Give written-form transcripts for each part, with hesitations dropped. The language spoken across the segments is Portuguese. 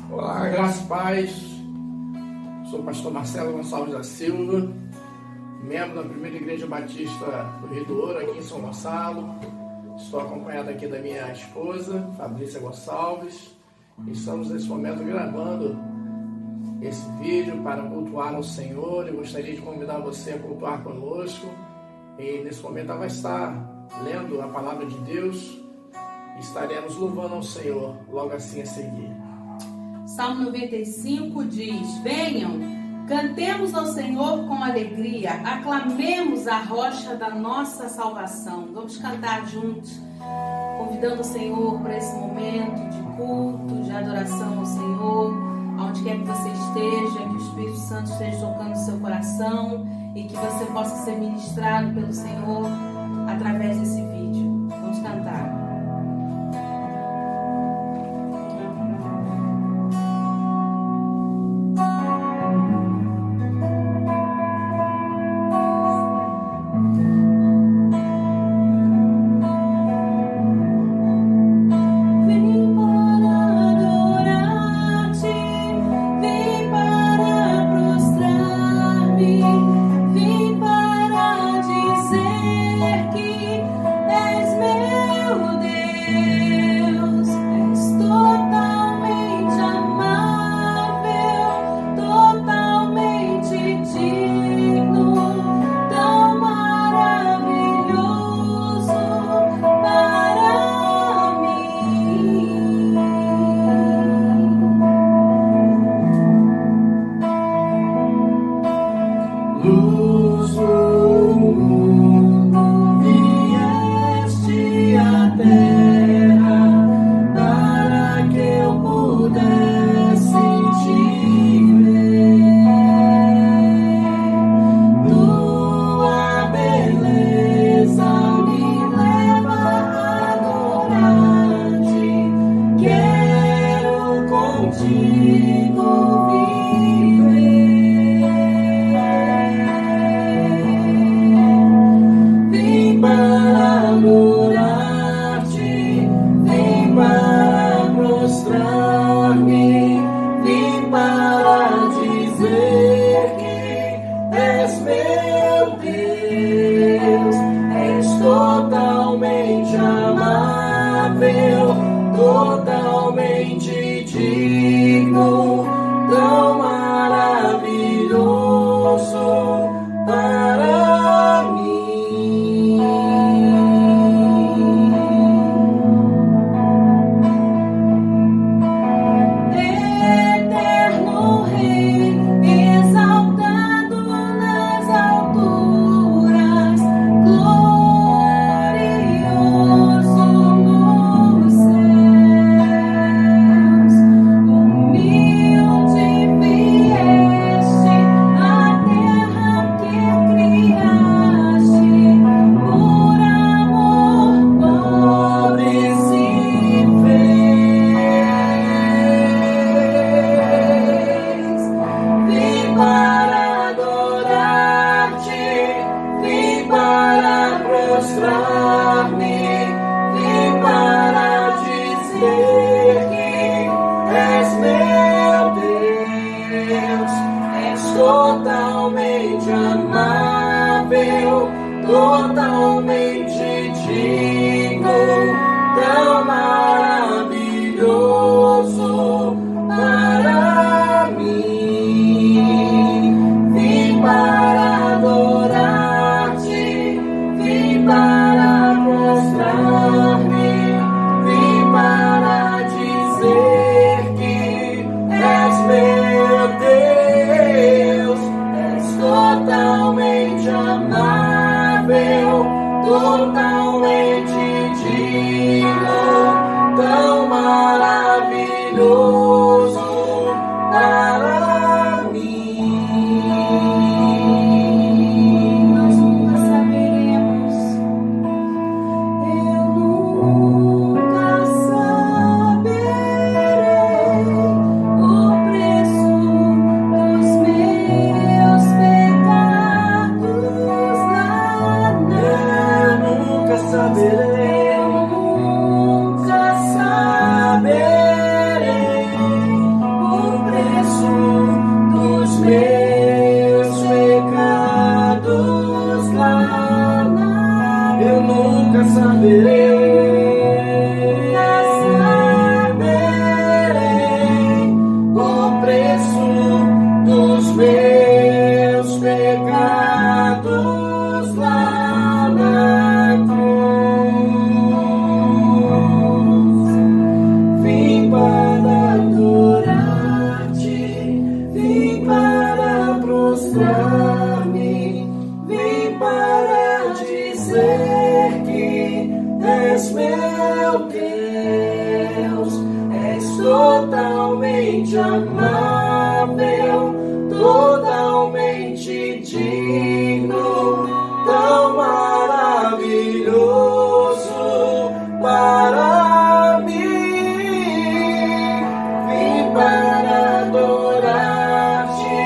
Olá, graças e paz. Sou o pastor Marcelo Gonçalves da Silva, membro da Primeira Igreja Batista do Rio do Ouro, aqui em São Gonçalo. Estou acompanhado aqui da minha esposa, Fabrícia Gonçalves. Estamos nesse momento gravando esse vídeo para cultuar ao Senhor. Eu gostaria de convidar você a cultuar conosco. E nesse momento ela vai estar lendo a palavra de Deus e estaremos louvando ao Senhor logo assim a seguir. Salmo 95 diz: venham, cantemos ao Senhor com alegria, aclamemos a rocha da nossa salvação. Vamos cantar juntos, convidando o Senhor para esse momento de culto, de adoração ao Senhor, aonde quer que você esteja, que o Espírito Santo esteja tocando o seu coração e que você possa ser ministrado pelo Senhor através desse vídeo. Vamos cantar. Totalmente digno, tão maravilhoso para mim. Eterno Rei, exaltado nas alturas, glorioso nos céus, humilde vieste à terra que criaste, por amor pobre se fez. Vim para adorar-te, vim para prostrar-me, vim para dizer que és meu Deus, és totalmente amável, totalmente digno, tão maravilhoso para mim. Vim para adorar-te, vim para prostrar-me, vim para dizer que és meu Deus, és totalmente amável, totalmente digno, tão maravilhoso para mim. Nós nunca saberemos, eu nunca saberei o preço dos meus pecados lá na saberei, eu nunca saberei o preço dos meus pecados lá. Eu nunca saberei. Meus pecados lá na cruz, vim para adorar-te, vim para prostrar-me, vim para dizer que és meu Deus, és totalmente amável, totalmente digno, tão maravilhoso para mim. Vim para adorar-te,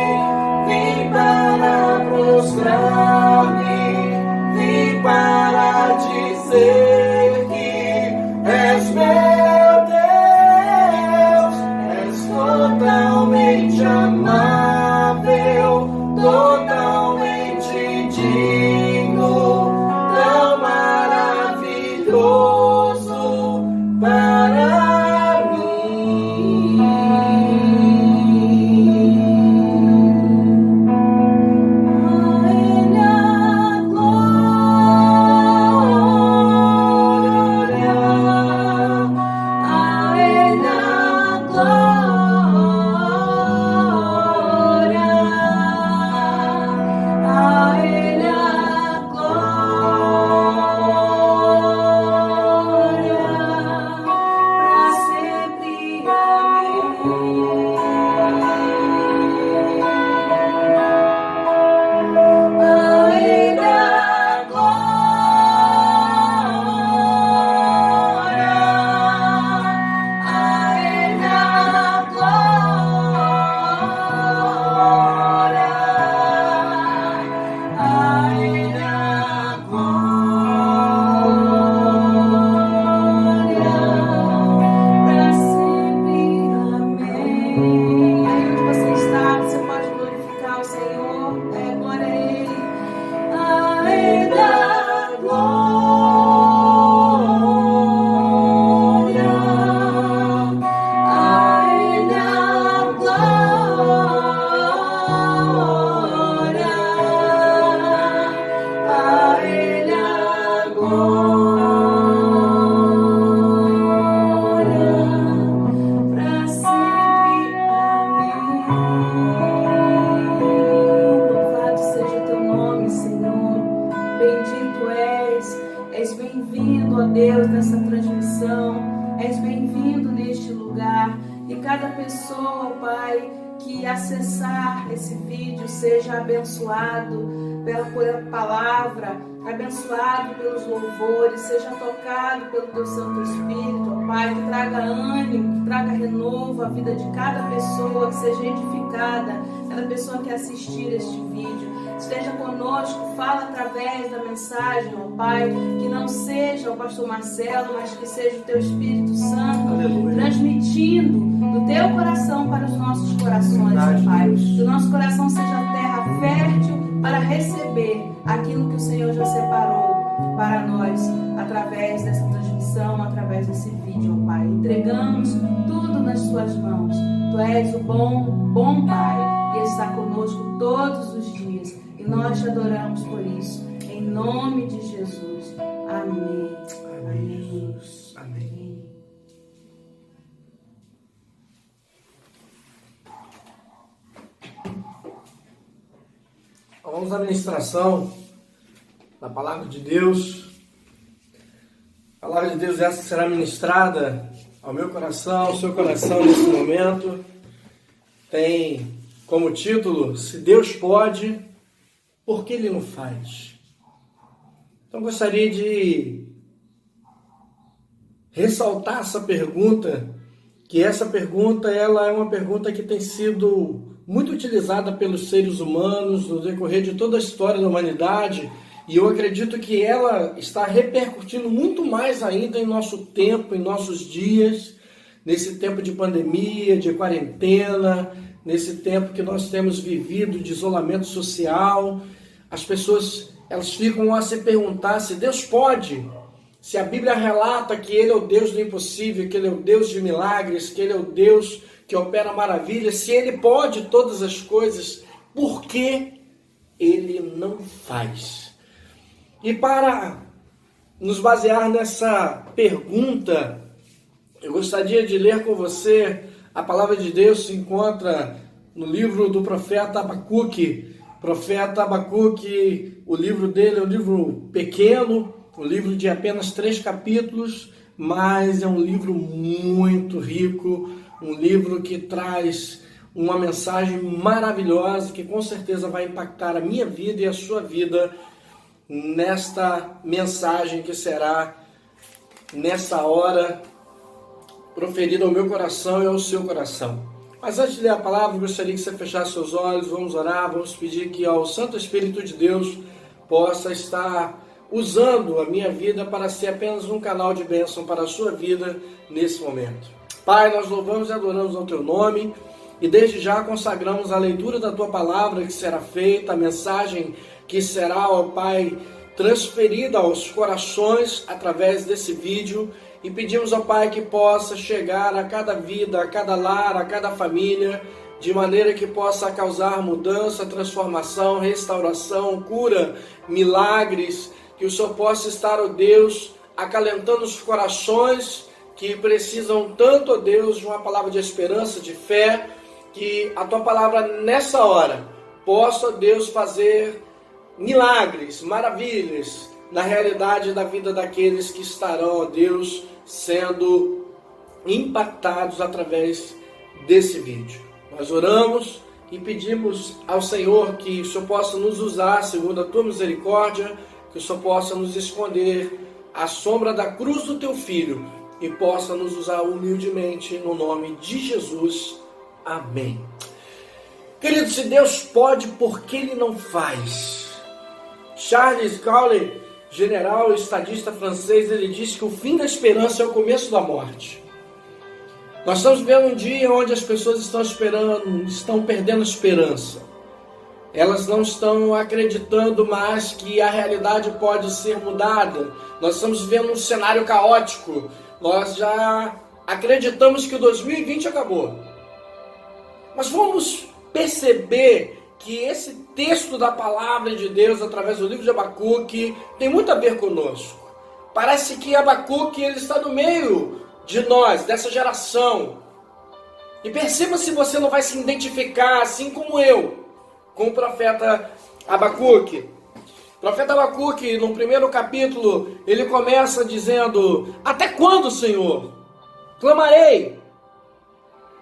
vim para prostrar-me, vim para dizer que és meu Deus, és totalmente amável, totalmente digno, tão maravilhoso para mim. A Ele a glória, a Ele a glória. Deus, nessa transmissão. És bem-vindo neste lugar. E cada pessoa, Pai, que acessar esse vídeo seja abençoado pela palavra, abençoado pelos louvores, seja tocado pelo Teu Santo Espírito, ó Pai, que traga ânimo, que traga renovo à vida de cada pessoa, que seja edificada, cada pessoa que assistir este vídeo. Esteja conosco, fala através da mensagem, ó Pai, que não seja o pastor Marcelo, mas que seja o Teu Espírito Santo, aleluia, transmitindo do Teu coração para os nossos corações, ó Pai. Que o nosso coração seja terra fértil para receber aquilo que o Senhor já separou para nós, através dessa transmissão, através desse vídeo, ó Pai. Entregamos tudo nas Suas mãos. Tu és o bom Pai, e está conosco todos os dias. E nós te adoramos por isso. Em nome de Jesus. Amém. Amém, Jesus. Amém. Vamos à ministração da Palavra de Deus. A Palavra de Deus essa será ministrada ao meu coração, ao seu coração nesse momento. Tem como título: Se Deus pode, por que Ele não faz? Então gostaria de ressaltar essa pergunta, que essa pergunta ela é uma pergunta que tem sido muito utilizada pelos seres humanos no decorrer de toda a história da humanidade, E eu acredito que ela está repercutindo muito mais ainda em nosso tempo, em nossos dias, nesse tempo de pandemia, de quarentena, nesse tempo que nós temos vivido de isolamento social. As pessoas, elas ficam a se perguntar se Deus pode, se a Bíblia relata que Ele é o Deus do impossível, que Ele é o Deus de milagres, que Ele é o Deus que opera maravilhas, se Ele pode todas as coisas, por que Ele não faz? E para nos basear nessa pergunta, eu gostaria de ler com você a palavra de Deus. Se encontra no livro do profeta Abacuque. Profeta Abacuque, o livro dele é um livro pequeno, um livro de apenas 3 capítulos, mas é um livro muito rico, um livro que traz uma mensagem maravilhosa que com certeza vai impactar a minha vida e a sua vida nesta mensagem que será nessa hora proferida ao meu coração e ao seu coração. Mas antes de ler a palavra, eu gostaria que você fechasse seus olhos, vamos orar, vamos pedir que ao Santo Espírito de Deus possa estar usando a minha vida para ser apenas um canal de bênção para a sua vida nesse momento. Pai, nós louvamos e adoramos ao Teu nome e desde já consagramos a leitura da Tua palavra que será feita, a mensagem que será, ó Pai, transferida aos corações através desse vídeo. E pedimos ao Pai que possa chegar a cada vida, a cada lar, a cada família, de maneira que possa causar mudança, transformação, restauração, cura, milagres, que o Senhor possa estar, ó Deus, acalentando os corações que precisam tanto, ó Deus, de uma palavra de esperança, de fé, que a Tua palavra nessa hora possa, ó Deus, fazer milagres, maravilhas, na realidade da vida daqueles que estarão, ó Deus, sendo impactados através desse vídeo. Nós oramos e pedimos ao Senhor que o Senhor possa nos usar segundo a Tua misericórdia, que o Senhor possa nos esconder à sombra da cruz do Teu Filho e possa nos usar humildemente no nome de Jesus. Amém. Querido, se Deus pode, por que Ele não faz? Charles Cowley, general e estadista francês, ele disse que o fim da esperança é o começo da morte. Nós estamos vivendo um dia onde as pessoas estão perdendo esperança. Elas não estão acreditando mais que a realidade pode ser mudada. Nós estamos vivendo um cenário caótico. Nós já acreditamos que o 2020 acabou. Mas vamos perceber que esse texto da palavra de Deus, através do livro de Abacuque, tem muito a ver conosco. Parece que Abacuque ele está no meio de nós, dessa geração. E perceba se você não vai se identificar, assim como eu, com o profeta Abacuque. O profeta Abacuque, no primeiro capítulo, ele começa dizendo: até quando, Senhor? Clamarei,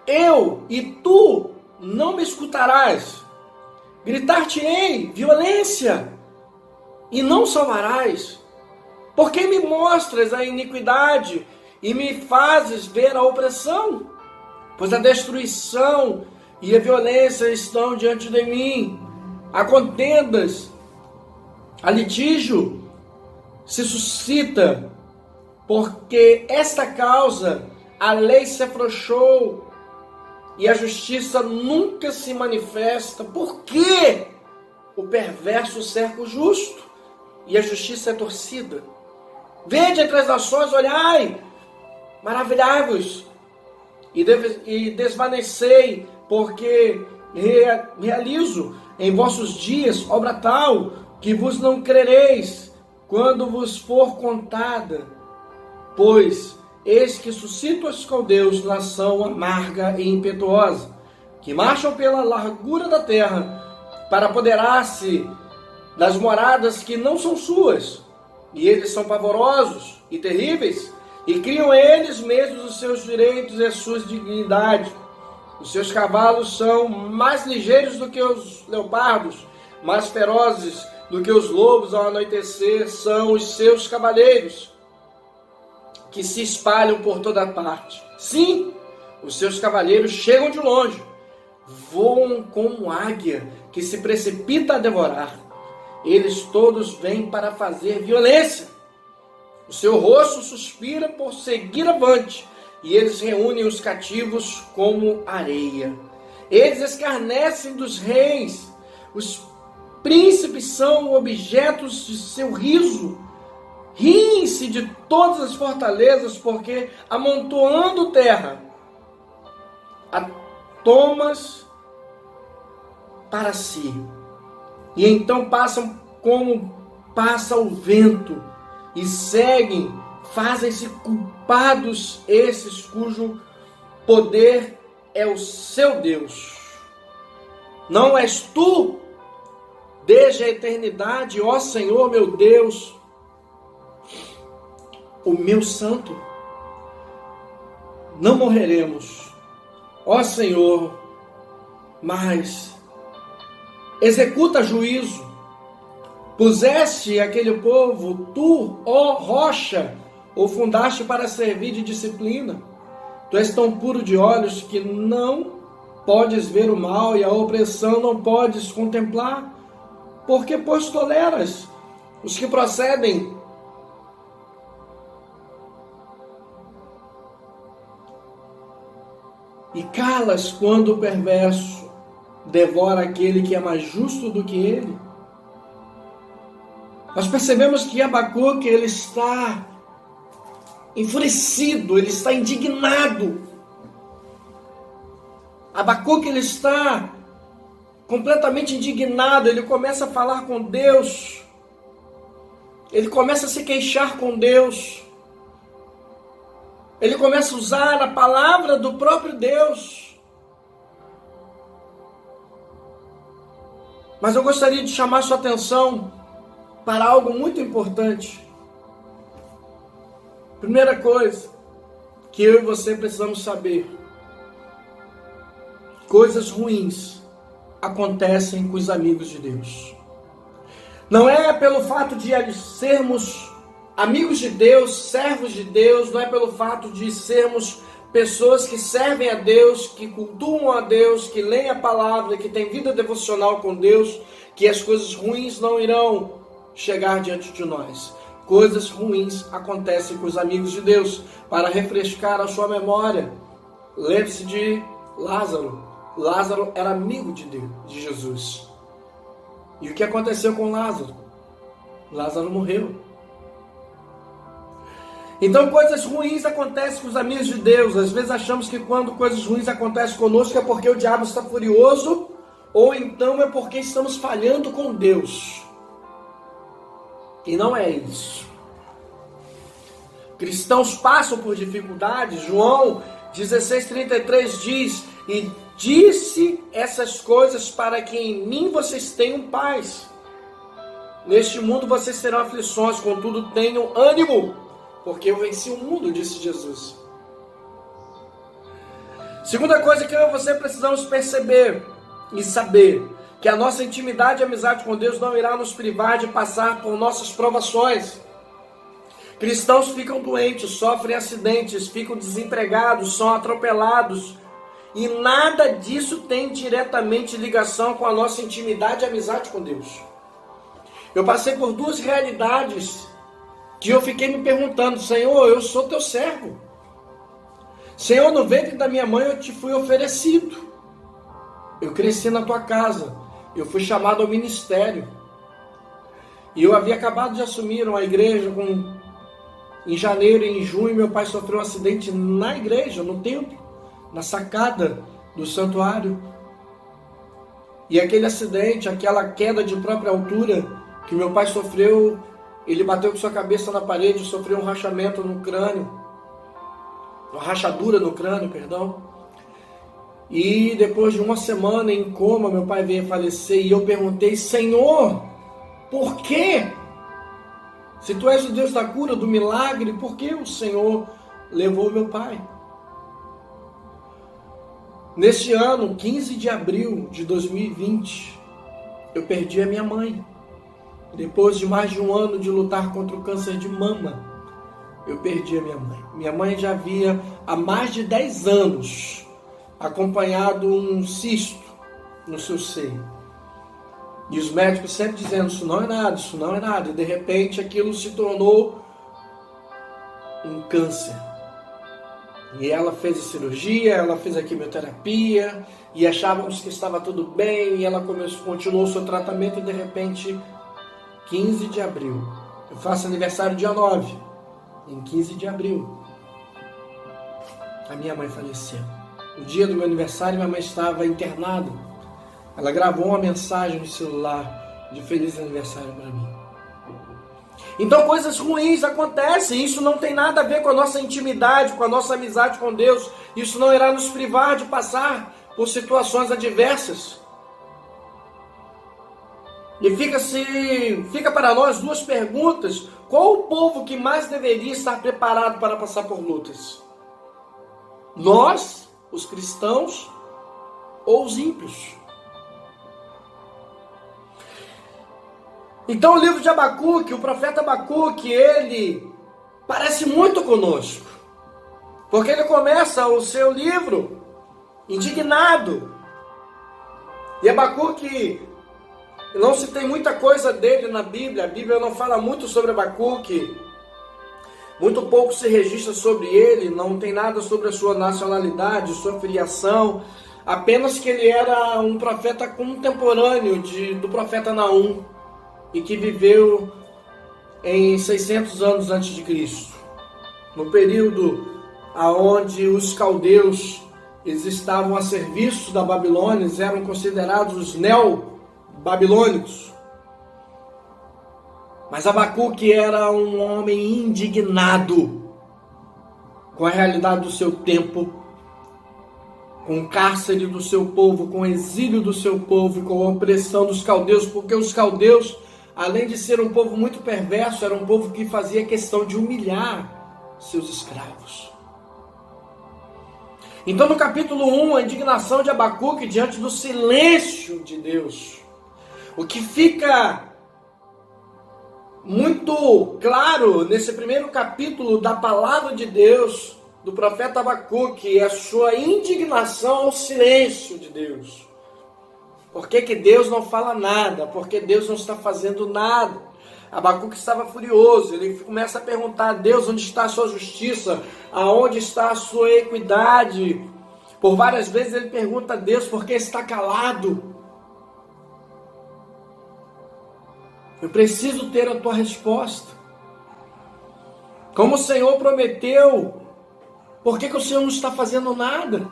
eu e tu não me escutarás. Gritar-te-ei violência, e não salvarás. Porque me mostras a iniquidade, e me fazes ver a opressão? Pois a destruição e a violência estão diante de mim. Há contendas, a litígio se suscita, porque esta causa a lei se afrouxou, e a justiça nunca se manifesta. Por que o perverso cerca o justo e a justiça é torcida? Vede entre as nações, olhai, maravilhai-vos e desvanecei, porque realizo em vossos dias obra tal que vos não crereis quando vos for contada. Pois eis que suscito aos caldeus nação amarga e impetuosa, que marcham pela largura da terra, para apoderar-se das moradas que não são suas. E eles são pavorosos e terríveis, e criam eles mesmos os seus direitos e as suas dignidades. Os seus cavalos são mais ligeiros do que os leopardos, mais ferozes do que os lobos ao anoitecer são os seus cavaleiros, que se espalham por toda parte. Sim, os seus cavaleiros chegam de longe, voam como águia que se precipita a devorar. Eles todos vêm para fazer violência. O seu rosto suspira por seguir avante, e eles reúnem os cativos como areia. Eles escarnecem dos reis, os príncipes são objetos de seu riso. Riem-se de todas as fortalezas, porque amontoando terra, a tomas para si. E então passam como passa o vento, e seguem, fazem-se culpados esses cujo poder é o seu Deus. Não és tu, desde a eternidade, ó Senhor meu Deus, o meu santo? Não morreremos, ó Senhor, mas executa juízo. Puseste aquele povo, tu, ó rocha, o fundaste para servir de disciplina. Tu és tão puro de olhos que não podes ver o mal, e a opressão não podes contemplar. Porque, pois, toleras os que procedem e calas quando o perverso devora aquele que é mais justo do que ele. Nós percebemos que Abacuque, ele está enfurecido, ele está indignado. Abacuque, ele está completamente indignado, ele começa a falar com Deus, ele começa a se queixar com Deus, ele começa a usar a palavra do próprio Deus. Mas eu gostaria de chamar sua atenção para algo muito importante. Primeira coisa que eu e você precisamos saber: coisas ruins acontecem com os amigos de Deus. Não é pelo fato de sermos amigos de Deus, servos de Deus, não é pelo fato de sermos pessoas que servem a Deus, que cultuam a Deus, que leem a palavra, que têm vida devocional com Deus, que as coisas ruins não irão chegar diante de nós. Coisas ruins acontecem com os amigos de Deus. Para refrescar a sua memória, lembre-se de Lázaro. Lázaro era amigo de Deus, de Jesus. E o que aconteceu com Lázaro? Lázaro morreu. Então coisas ruins acontecem com os amigos de Deus. Às vezes achamos que quando coisas ruins acontecem conosco é porque o diabo está furioso, ou então é porque estamos falhando com Deus. E não é isso. Cristãos passam por dificuldades. João 16,33 diz: e disse essas coisas para que em mim vocês tenham paz. Neste mundo vocês terão aflições, contudo tenham ânimo, porque eu venci o mundo, disse Jesus. Segunda coisa que eu e você precisamos perceber e saber: que a nossa intimidade e amizade com Deus não irá nos privar de passar por nossas provações. Cristãos ficam doentes, sofrem acidentes, ficam desempregados, são atropelados. E nada disso tem diretamente ligação com a nossa intimidade e amizade com Deus. Eu passei por duas realidades que eu fiquei me perguntando: Senhor, eu sou teu servo. Senhor, no ventre da minha mãe eu te fui oferecido. Eu cresci na tua casa. Eu fui chamado ao ministério. E eu havia acabado de assumir uma igreja em janeiro e em junho meu pai sofreu um acidente na igreja, no templo, na sacada do santuário. E aquele acidente, aquela queda de própria altura que meu pai sofreu, ele bateu com sua cabeça na parede e sofreu um rachamento no crânio. Uma rachadura no crânio, perdão. E depois de uma semana em coma, meu pai veio a falecer. E eu perguntei: Senhor, por quê? Se tu és o Deus da cura, do milagre, por que o Senhor levou meu pai? Neste ano, 15 de abril de 2020, eu perdi a minha mãe. Depois de mais de um ano de lutar contra o câncer de mama, eu perdi a minha mãe. Minha mãe já havia há mais de 10 anos acompanhado um cisto no seu seio. E os médicos sempre dizendo, isso não é nada, isso não é nada. E de repente aquilo se tornou um câncer. E ela fez a cirurgia, ela fez a quimioterapia, e achávamos que estava tudo bem, e ela continuou o seu tratamento, e de repente, 15 de abril, eu faço aniversário dia 9, em 15 de abril, a minha mãe faleceu. No dia do meu aniversário, minha mãe estava internada. Ela gravou uma mensagem no celular de feliz aniversário para mim. Então coisas ruins acontecem, isso não tem nada a ver com a nossa intimidade, com a nossa amizade com Deus. Isso não irá nos privar de passar por situações adversas. E fica para nós duas perguntas. Qual o povo que mais deveria estar preparado para passar por lutas? Nós, os cristãos, ou os ímpios? Então o livro de Abacuque, o profeta Abacuque, ele parece muito conosco. Porque ele começa o seu livro indignado. E Abacuque, não se tem muita coisa dele na Bíblia. A Bíblia não fala muito sobre Abacuque. Muito pouco se registra sobre ele. Não tem nada sobre a sua nacionalidade, sua filiação. Apenas que ele era um profeta contemporâneo do profeta Naum. E que viveu em 600 anos antes de Cristo, no período onde os caldeus eles estavam a serviço da Babilônia, eles eram considerados os neo-babilônicos. Mas Abacuque era um homem indignado com a realidade do seu tempo, com o cárcere do seu povo, com o exílio do seu povo, com a opressão dos caldeus, porque os caldeus, além de ser um povo muito perverso, era um povo que fazia questão de humilhar seus escravos. Então no capítulo 1, a indignação de Abacuque diante do silêncio de Deus. O que fica muito claro nesse primeiro capítulo da palavra de Deus, do profeta Abacuque, é a sua indignação ao silêncio de Deus. Por que Deus não fala nada? Por que Deus não está fazendo nada? Abacuque estava furioso, ele começa a perguntar a Deus onde está a sua justiça, aonde está a sua equidade. Por várias vezes ele pergunta a Deus por que está calado. Eu preciso ter a tua resposta. Como o Senhor prometeu, por que o Senhor não está fazendo nada?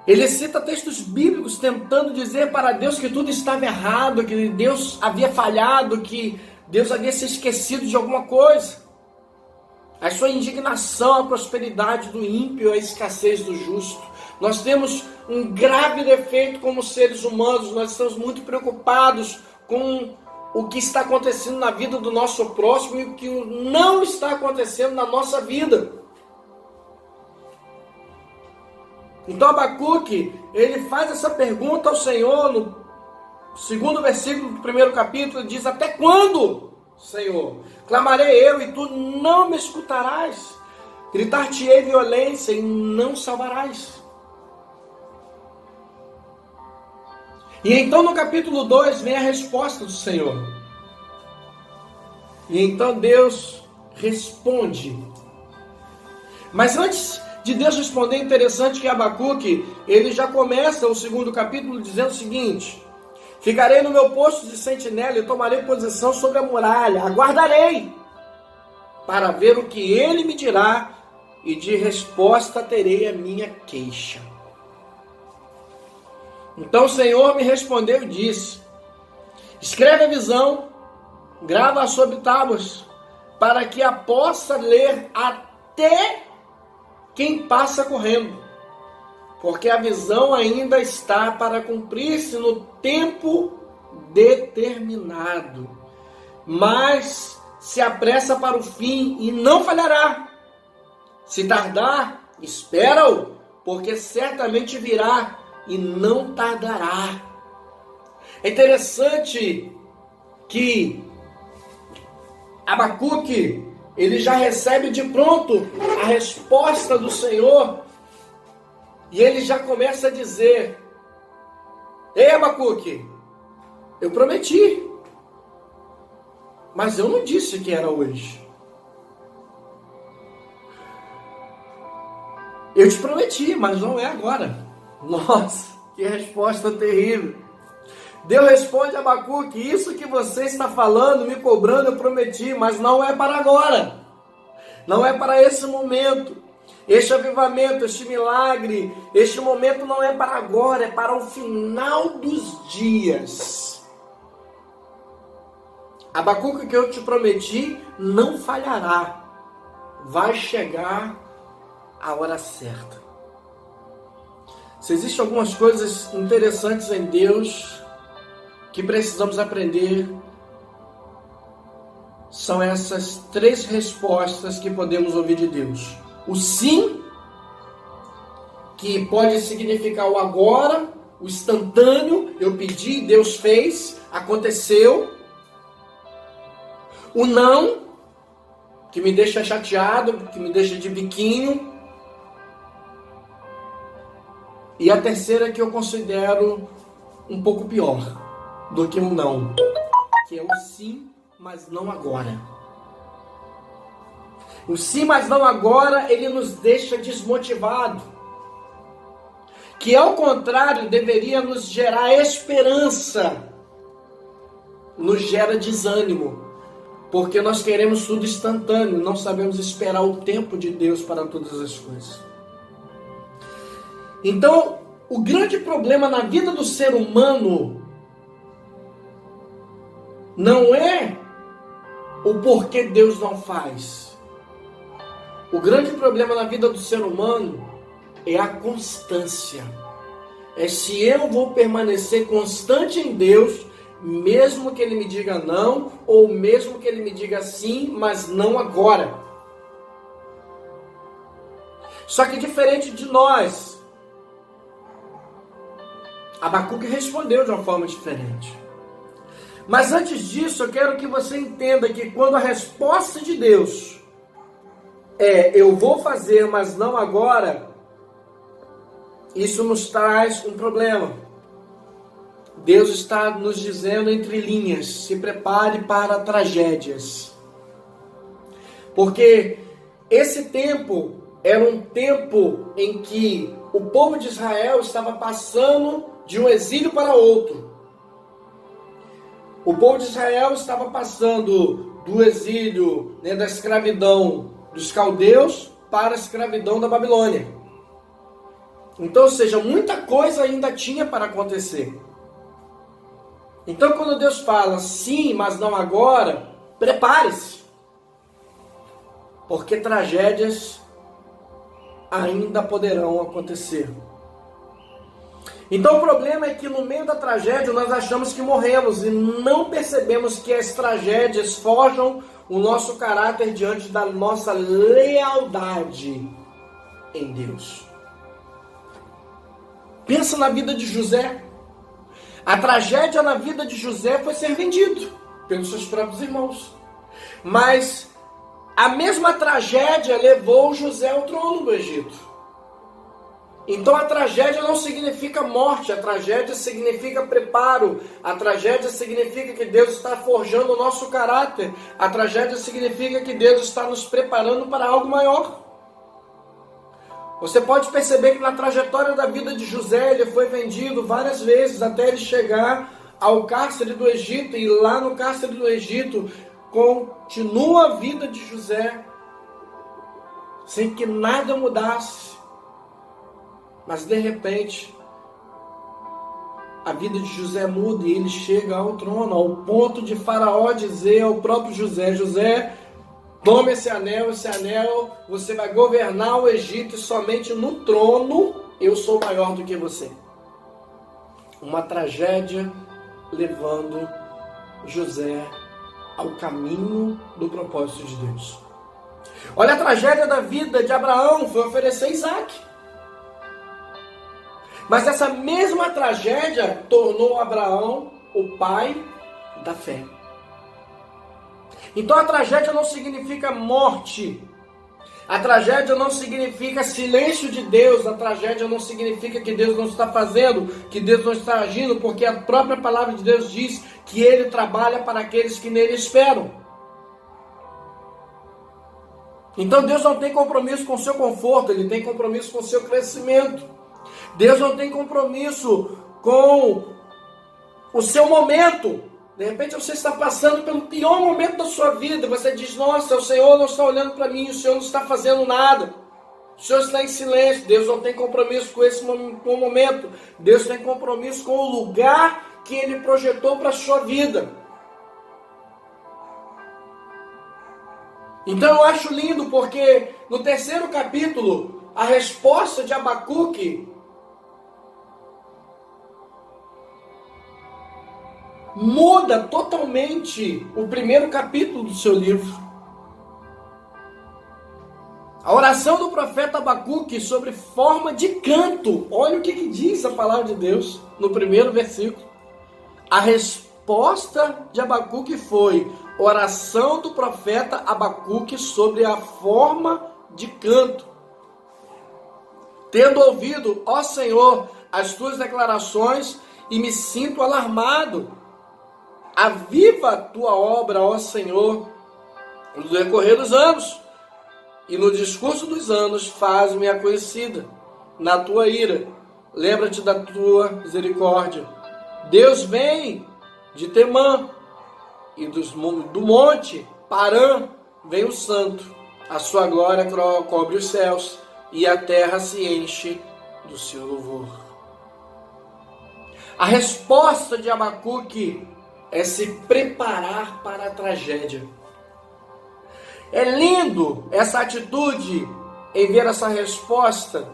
Ele cita textos bíblicos tentando dizer para Deus que tudo estava errado, que Deus havia falhado, que Deus havia se esquecido de alguma coisa. A sua indignação, a prosperidade do ímpio, a escassez do justo. Nós temos um grave defeito como seres humanos, nós estamos muito preocupados com o que está acontecendo na vida do nosso próximo e o que não está acontecendo na nossa vida. Então Abacuque, ele faz essa pergunta ao Senhor, no segundo versículo do primeiro capítulo, ele diz, até quando, Senhor? Clamarei eu e tu não me escutarás. Gritar-te-ei violência e não salvarás. E então no capítulo 2 vem a resposta do Senhor. E então Deus responde. Mas antes de Deus responder, é interessante que Abacuque, ele já começa o segundo capítulo dizendo o seguinte: ficarei no meu posto de sentinela e tomarei posição sobre a muralha, aguardarei para ver o que ele me dirá e de resposta terei a minha queixa. Então o Senhor me respondeu e disse: escreve a visão, grava sobre tábuas, para que a possa ler até quem passa correndo, porque a visão ainda está para cumprir-se no tempo determinado, mas se apressa para o fim e não falhará. Se tardar, espera-o, porque certamente virá e não tardará. É interessante que Abacuque, ele já recebe de pronto a resposta do Senhor, e ele já começa a dizer: ei Abacuque, Eu prometi. Mas eu não disse que era hoje. Eu te prometi, mas não é agora. Nossa, que resposta terrível. Deus responde a Abacuque: isso que você está falando, me cobrando, eu prometi, mas não é para agora. Não é para esse momento. Este avivamento, este milagre, este momento não é para agora, é para o final dos dias. Abacuque, o que eu te prometi não falhará. Vai chegar a hora certa. Se existem algumas coisas interessantes em Deus que precisamos aprender, são essas 3 respostas que podemos ouvir de Deus. O sim, que pode significar o agora, o instantâneo, eu pedi, Deus fez, aconteceu. O não, que me deixa chateado, que me deixa de biquinho. E a terceira, que eu considero um pouco pior do que um não, que é o sim, mas não agora. O sim, mas não agora, ele nos deixa desmotivado, que ao contrário deveria nos gerar esperança, nos gera desânimo, porque nós queremos tudo instantâneo, não sabemos esperar o tempo de Deus para todas as coisas. Então, o grande problema na vida do ser humano não é o porquê Deus não faz. O grande problema na vida do ser humano é a constância. É se eu vou permanecer constante em Deus, mesmo que Ele me diga não, ou mesmo que Ele me diga sim, mas não agora. Só que diferente de nós, Abacuque respondeu de uma forma diferente. Mas antes disso, eu quero que você entenda que quando a resposta de Deus é eu vou fazer, mas não agora, isso nos traz um problema. Deus está nos dizendo entre linhas, se prepare para tragédias. Porque esse tempo era um tempo em que o povo de Israel estava passando de um exílio para outro. O povo de Israel estava passando do exílio, da escravidão dos caldeus para a escravidão da Babilônia. Então, ou seja, muita coisa ainda tinha para acontecer. Então, quando Deus fala sim, mas não agora, prepare-se, porque tragédias ainda poderão acontecer. Então o problema é que no meio da tragédia nós achamos que morremos e não percebemos que as tragédias forjam o nosso caráter diante da nossa lealdade em Deus. Pensa na vida de José. A tragédia na vida de José foi ser vendido pelos seus próprios irmãos. Mas a mesma tragédia levou José ao trono do Egito. Então a tragédia não significa morte, a tragédia significa preparo, a tragédia significa que Deus está forjando o nosso caráter, a tragédia significa que Deus está nos preparando para algo maior. Você pode perceber que na trajetória da vida de José, ele foi vendido várias vezes até ele chegar ao cárcere do Egito, e lá no cárcere do Egito continua a vida de José, sem que nada mudasse. Mas de repente, a vida de José muda e ele chega ao trono, ao ponto de Faraó dizer ao próprio José: José, tome esse anel, você vai governar o Egito e somente no trono eu sou maior do que você. Uma tragédia levando José ao caminho do propósito de Deus. Olha a tragédia da vida de Abraão, foi oferecer Isaac. Mas essa mesma tragédia tornou Abraão o pai da fé. Então a tragédia não significa morte. A tragédia não significa silêncio de Deus, a tragédia não significa que Deus não está fazendo, que Deus não está agindo, porque a própria palavra de Deus diz que Ele trabalha para aqueles que nele esperam. Então Deus não tem compromisso com o seu conforto, Ele tem compromisso com o seu crescimento. Deus não tem compromisso com o seu momento. De repente você está passando pelo pior momento da sua vida. Você diz, nossa, o Senhor não está olhando para mim, o Senhor não está fazendo nada. O Senhor está em silêncio. Deus não tem compromisso com esse momento. Deus tem compromisso com o lugar que Ele projetou para a sua vida. Então eu acho lindo porque no 3º capítulo, a resposta de Abacuque muda totalmente o 1º capítulo do seu livro. A oração do profeta Abacuque sobre forma de canto. Olha o que diz a palavra de Deus no 1º versículo. A resposta de Abacuque foi oração do profeta Abacuque sobre a forma de canto. Tendo ouvido, ó Senhor, as tuas declarações e me sinto alarmado. Aviva a tua obra, ó Senhor, no decorrer dos anos, e no discurso dos anos faz-me a conhecida. Na tua ira, lembra-te da tua misericórdia. Deus vem de Temã, e do monte Parã vem o santo. A sua glória cobre os céus, e a terra se enche do seu louvor. A resposta de Abacuque é se preparar para a tragédia. É lindo essa atitude em ver essa resposta,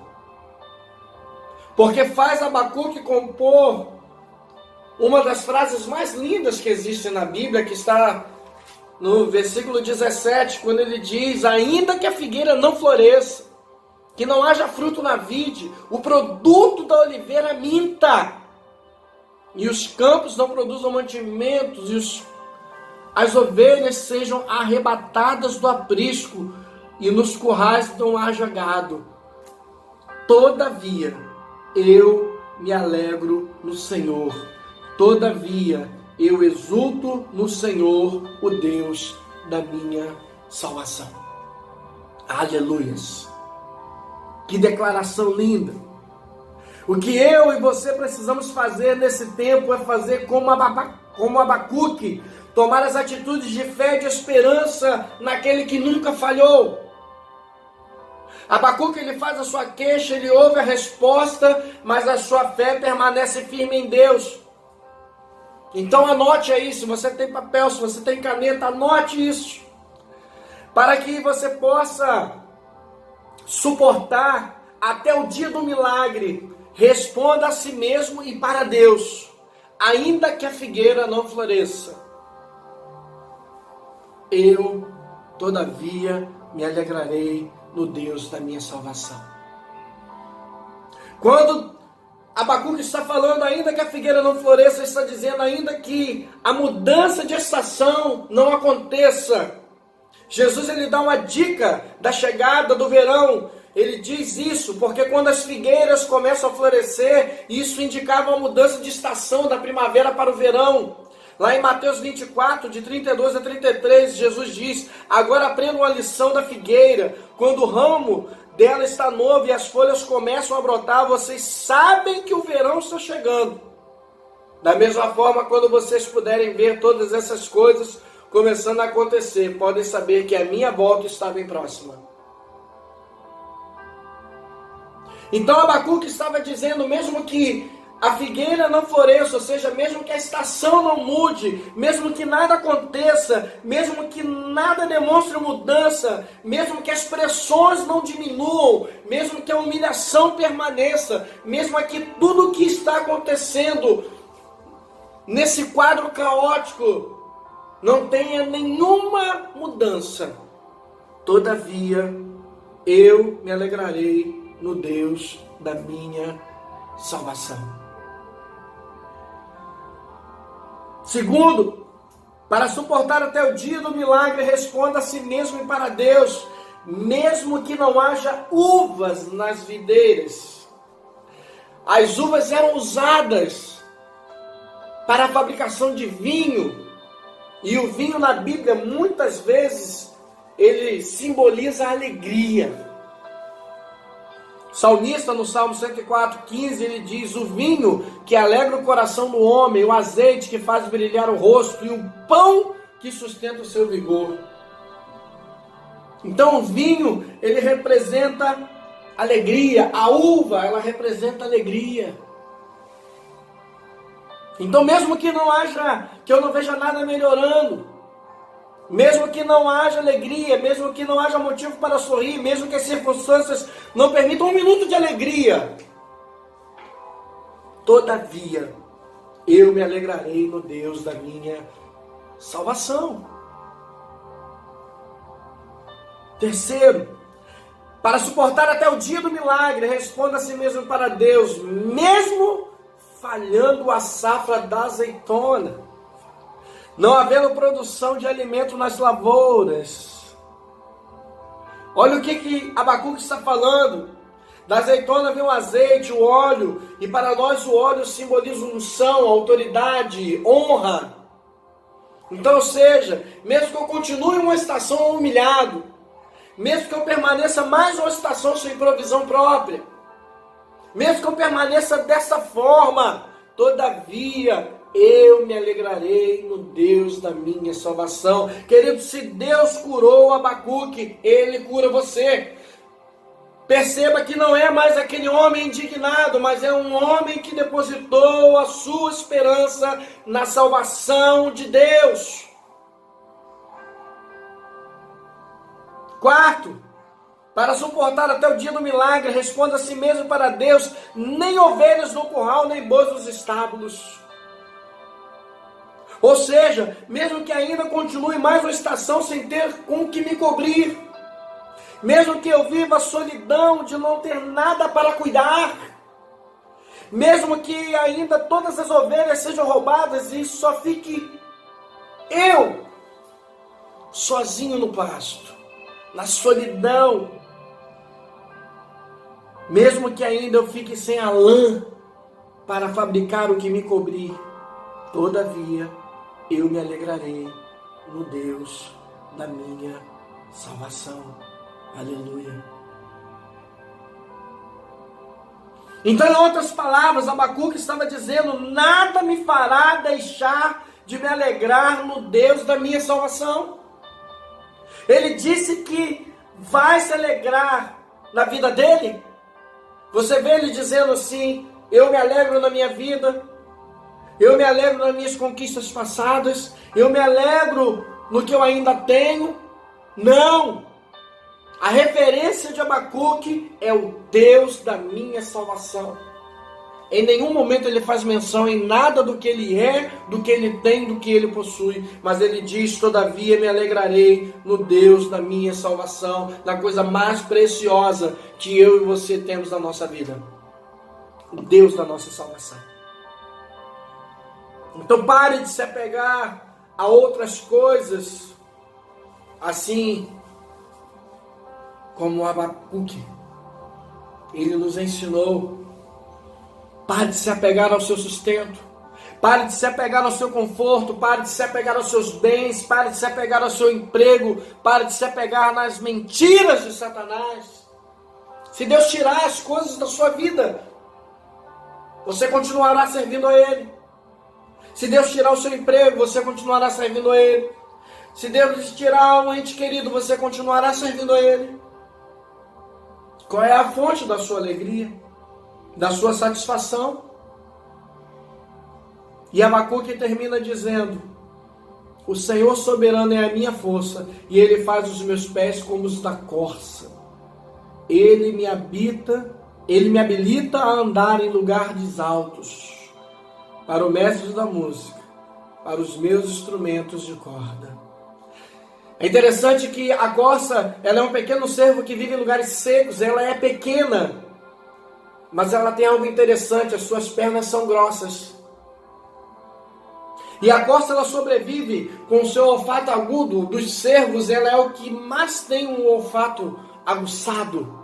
porque faz Abacuque compor uma das frases mais lindas que existem na Bíblia, que está no versículo 17, quando ele diz, ainda que a figueira não floresça, que não haja fruto na vide, o produto da oliveira minta, e os campos não produzam mantimentos, e as ovelhas sejam arrebatadas do aprisco, e nos currais não haja gado. Todavia, eu me alegro no Senhor. Todavia, eu exulto no Senhor, o Deus da minha salvação. Aleluias! Que declaração linda! O que eu e você precisamos fazer nesse tempo é fazer como Abacuque, tomar as atitudes de fé e de esperança naquele que nunca falhou. Abacuque, ele faz a sua queixa, ele ouve a resposta, mas a sua fé permanece firme em Deus. Então anote aí, se você tem papel, se você tem caneta, anote isso, para que você possa suportar até o dia do milagre. Responda a si mesmo e para Deus, ainda que a figueira não floresça, eu, todavia, me alegrarei no Deus da minha salvação. Quando Abacuque está falando, ainda que a figueira não floresça, está dizendo, ainda que a mudança de estação não aconteça. Jesus, ele dá uma dica da chegada do verão. Ele diz isso porque quando as figueiras começam a florescer, isso indicava a mudança de estação da primavera para o verão. Lá em Mateus 24, de 32 a 33, Jesus diz, agora aprendam a lição da figueira. Quando o ramo dela está novo e as folhas começam a brotar, vocês sabem que o verão está chegando. Da mesma forma, quando vocês puderem ver todas essas coisas começando a acontecer, podem saber que a minha volta está bem próxima. Então Abacuque estava dizendo, mesmo que a figueira não floresça, ou seja, mesmo que a estação não mude, mesmo que nada aconteça, mesmo que nada demonstre mudança, mesmo que as pressões não diminuam, mesmo que a humilhação permaneça, mesmo que tudo o que está acontecendo nesse quadro caótico não tenha nenhuma mudança, todavia eu me alegrarei no Deus da minha salvação. Segundo, para suportar até o dia do milagre, responda a si mesmo e para Deus. mesmo que não haja uvas nas videiras. As uvas eram usadas para a fabricação de vinho, e o vinho na Bíblia muitas vezes ele simboliza a alegria. O salmista no Salmo 104:15 ele diz: o vinho que alegra o coração do homem, o azeite que faz brilhar o rosto e o pão que sustenta o seu vigor. Então o vinho ele representa alegria, a uva ela representa alegria. Então mesmo que eu não veja nada melhorando, mesmo que não haja alegria, mesmo que não haja motivo para sorrir, mesmo que as circunstâncias não permitam um minuto de alegria, todavia, eu me alegrarei no Deus da minha salvação. Terceiro, para suportar até o dia do milagre, responda a si mesmo para Deus, mesmo falhando a safra da azeitona, não havendo produção de alimento nas lavouras. Olha o que Abacuque está falando. Da azeitona vem o azeite, o óleo, e para nós o óleo simboliza unção, autoridade, honra. Então, ou seja, mesmo que eu continue uma estação humilhado, mesmo que eu permaneça mais uma estação sem provisão própria, mesmo que eu permaneça dessa forma, todavia eu me alegrarei no Deus da minha salvação. Querido, se Deus curou Abacuque, Ele cura você. Perceba que não é mais aquele homem indignado, mas é um homem que depositou a sua esperança na salvação de Deus. Quarto, para suportar até o dia do milagre, responda a si mesmo para Deus, nem ovelhas no curral, nem bois nos estábulos. Ou seja, mesmo que ainda continue mais uma estação sem ter com que me cobrir, mesmo que eu viva a solidão de não ter nada para cuidar, mesmo que ainda todas as ovelhas sejam roubadas e só fique eu sozinho no pasto, na solidão, mesmo que ainda eu fique sem a lã para fabricar o que me cobrir, todavia eu me alegrarei no Deus da minha salvação. Aleluia. Então, em outras palavras, Abacuque estava dizendo: nada me fará deixar de me alegrar no Deus da minha salvação. Ele disse que vai se alegrar na vida dele. Você vê ele dizendo assim: eu me alegro na minha vida, eu me alegro nas minhas conquistas passadas, eu me alegro no que eu ainda tenho. Não! A referência de Abacuque é o Deus da minha salvação. Em nenhum momento ele faz menção em nada do que ele é, do que ele tem, do que ele possui. Mas ele diz: todavia me alegrarei no Deus da minha salvação, na coisa mais preciosa que eu e você temos na nossa vida. O Deus da nossa salvação. Então pare de se apegar a outras coisas, assim como Abacuque. Ele nos ensinou. Pare de se apegar ao seu sustento. Pare de se apegar ao seu conforto. Pare de se apegar aos seus bens. Pare de se apegar ao seu emprego. Pare de se apegar nas mentiras de Satanás. Se Deus tirar as coisas da sua vida, você continuará servindo a Ele. Se Deus tirar o seu emprego, você continuará servindo a Ele. Se Deus tirar um ente querido, você continuará servindo a Ele. Qual é a fonte da sua alegria? Da sua satisfação? E Abacuque termina dizendo: o Senhor soberano é a minha força, e Ele faz os meus pés como os da corça. Ele me habilita a andar em lugares altos. Para o mestre da música, para os meus instrumentos de corda. É interessante que a corça, ela é um pequeno cervo que vive em lugares secos. Ela é pequena, mas ela tem algo interessante: as suas pernas são grossas. E a corça ela sobrevive com o seu olfato agudo. Dos cervos, ela é o que mais tem um olfato aguçado.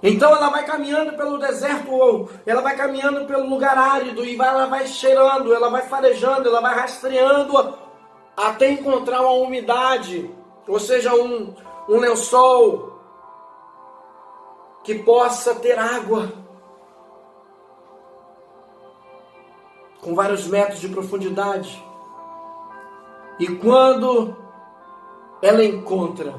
Então ela vai caminhando pelo deserto, ou ela vai caminhando pelo lugar árido, e ela vai cheirando, ela vai farejando, ela vai rastreando até encontrar uma umidade, ou seja, um lençol que possa ter água, com vários metros de profundidade. E quando ela encontra,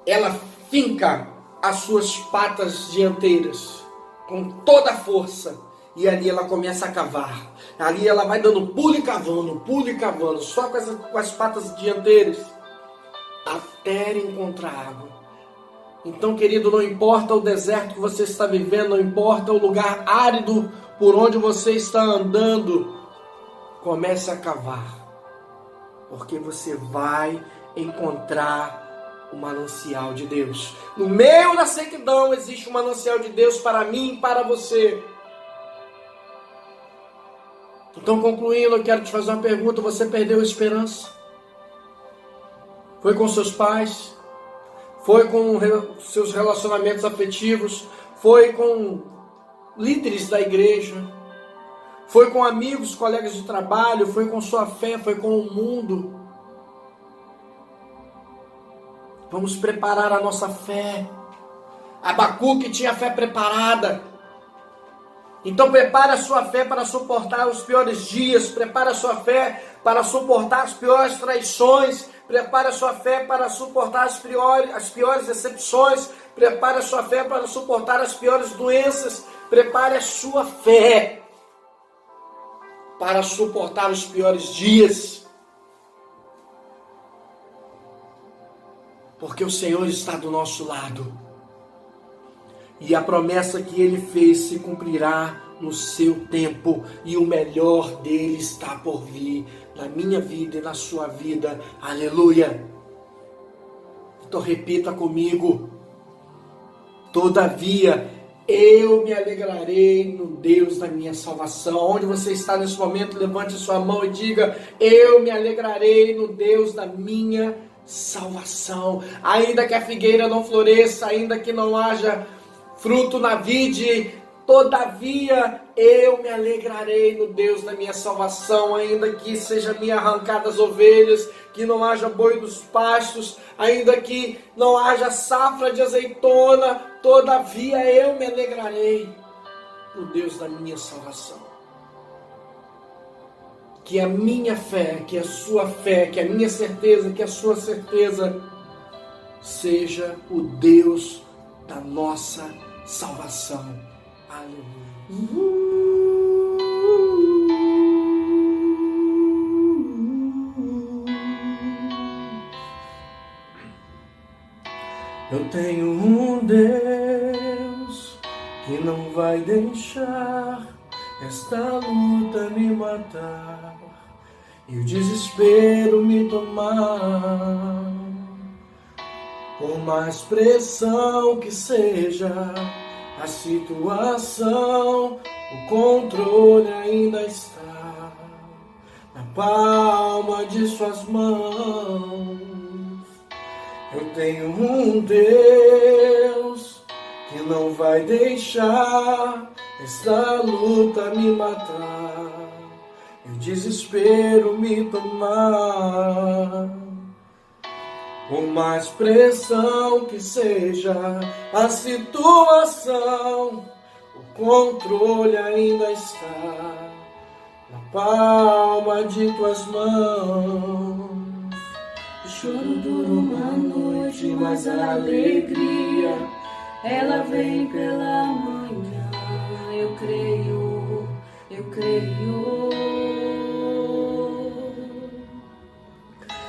ela finca as suas patas dianteiras com toda a força, e ali ela começa a cavar. Ali ela vai dando pulo e cavando, só com as patas dianteiras, até encontrar água. Então, querido, não importa o deserto que você está vivendo, não importa o lugar árido por onde você está andando, comece a cavar, porque você vai encontrar o manancial de Deus. No meio da sequidão existe um manancial de Deus para mim e para você. Então, concluindo, eu quero te fazer uma pergunta: você perdeu a esperança? Foi com seus pais? Foi com seus relacionamentos afetivos? Foi com líderes da igreja? Foi com amigos, colegas de trabalho? Foi com sua fé? Foi com o mundo? Vamos preparar a nossa fé. Abacuque tinha a fé preparada. Então prepare a sua fé para suportar os piores dias. Prepare a sua fé para suportar as piores traições. Prepare a sua fé para suportar as piores decepções. Prepare a sua fé para suportar as piores doenças. Prepare a sua fé para suportar os piores dias. Porque o Senhor está do nosso lado. E a promessa que Ele fez se cumprirá no seu tempo. E o melhor dele está por vir na minha vida e na sua vida. Aleluia. Então repita comigo: todavia eu me alegrarei no Deus da minha salvação. Onde você está nesse momento, levante sua mão e diga: eu me alegrarei no Deus da minha salvação. Ainda que a figueira não floresça, ainda que não haja fruto na vide, todavia eu me alegrarei no Deus da minha salvação. Ainda que seja me arrancadas ovelhas, que não haja boi dos pastos, ainda que não haja safra de azeitona, todavia eu me alegrarei no Deus da minha salvação. Que a minha fé, que a sua fé, que a minha certeza, que a sua certeza seja o Deus da nossa salvação. Aleluia. Eu tenho um Deus que não vai deixar esta luta me matar e o desespero me tomar. Por mais pressão que seja a situação, o controle ainda está na palma de suas mãos. Eu tenho um Deus que não vai deixar esta luta me matar e o desespero me tomar. Por mais pressão que seja a situação, o controle ainda está na palma de tuas mãos. O choro dura uma noite, mas a alegria ela vem pela manhã. Eu creio, eu creio.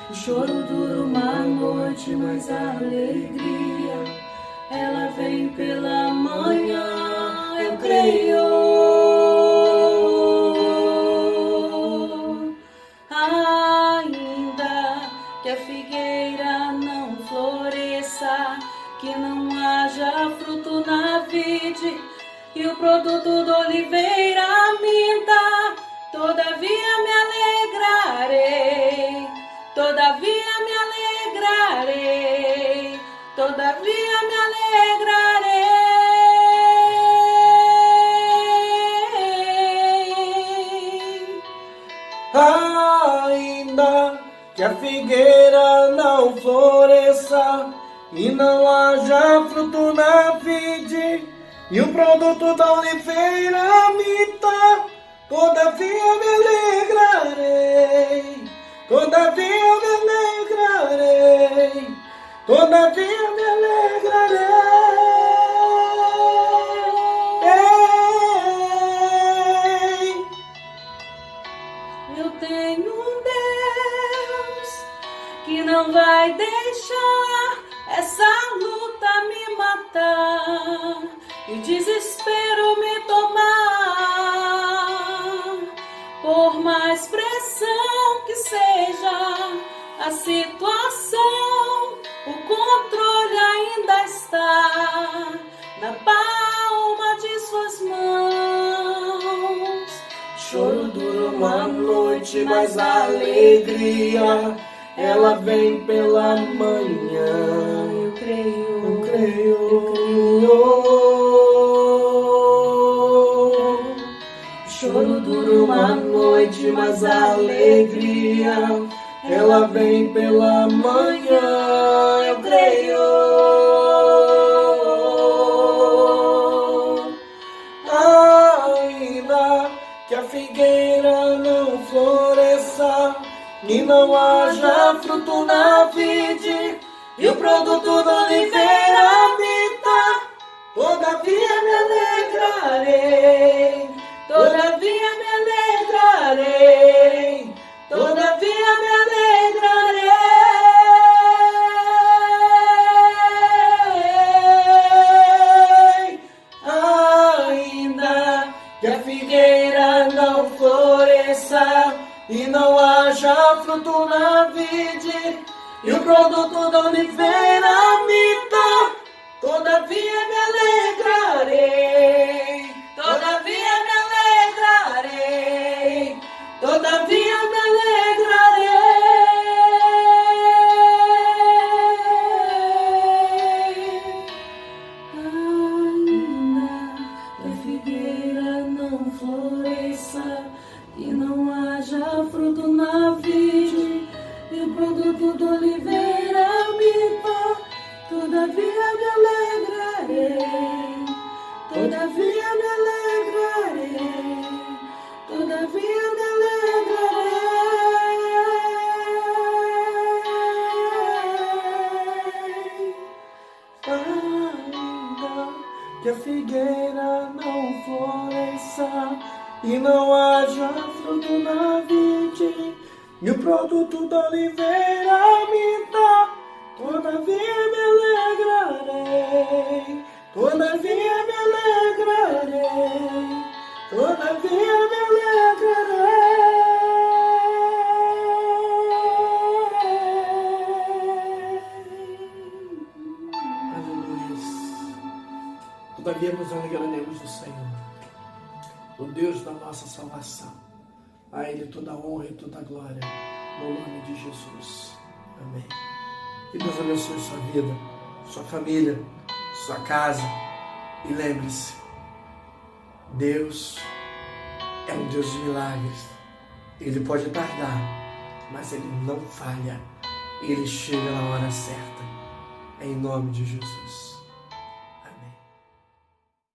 O choro dura uma noite, mas a alegria ela vem pela manhã. Eu creio. Ainda que a figueira não floresça, que não haja fruto na vide, e o produto da oliveira minta. Todavia me alegrarei, todavia me alegrarei, todavia me alegrarei. Ainda que a figueira não floresça e não haja fruto na vide, e o produto da oliveira minta, todavia me alegrarei, todavia me alegrarei, todavia me alegrarei. Eu tenho um Deus que não vai deixar essa luta me matar e o desespero me tomar. Por mais pressão que seja a situação, o controle ainda está na palma de suas mãos. Choro dura uma noite, mas a alegria ela vem pela manhã. Eu creio, Eu creio. Choro dura uma noite, mas a alegria ela vem pela manhã. Eu creio. Ainda que a figueira não floresça e não haja fruto na vide, e o produto da oliveira minta, todavia me alegrarei, todavia me alegrarei, todavia me alegrarei. Ainda que a figueira não floresça e não haja fruto na vide, e o produto da oliveira minta, todavia me alegrarei, todavia me alegrarei, todavia me alegrarei. Ainda que a figueira não floresça e não haja fruto na vide, e o produto da oliveira minta, todavia me alegrarei, todavia me alegrarei, todavia me alegrarei. Ainda que a figueira não floresça e não haja fruto na vide, e o produto da oliveira minta, todavia me alegrarei, todavia me alegrarei, todavia me alegrarei. Aleluia. Todavia nos alegraremos do Senhor, o Deus da nossa salvação. A Ele toda a honra e toda a glória, no nome de Jesus. Amém. Que Deus abençoe sua vida, sua família, sua casa. E lembre-se, Deus é um Deus de milagres. Ele pode tardar, mas Ele não falha. Ele chega na hora certa. Em nome de Jesus.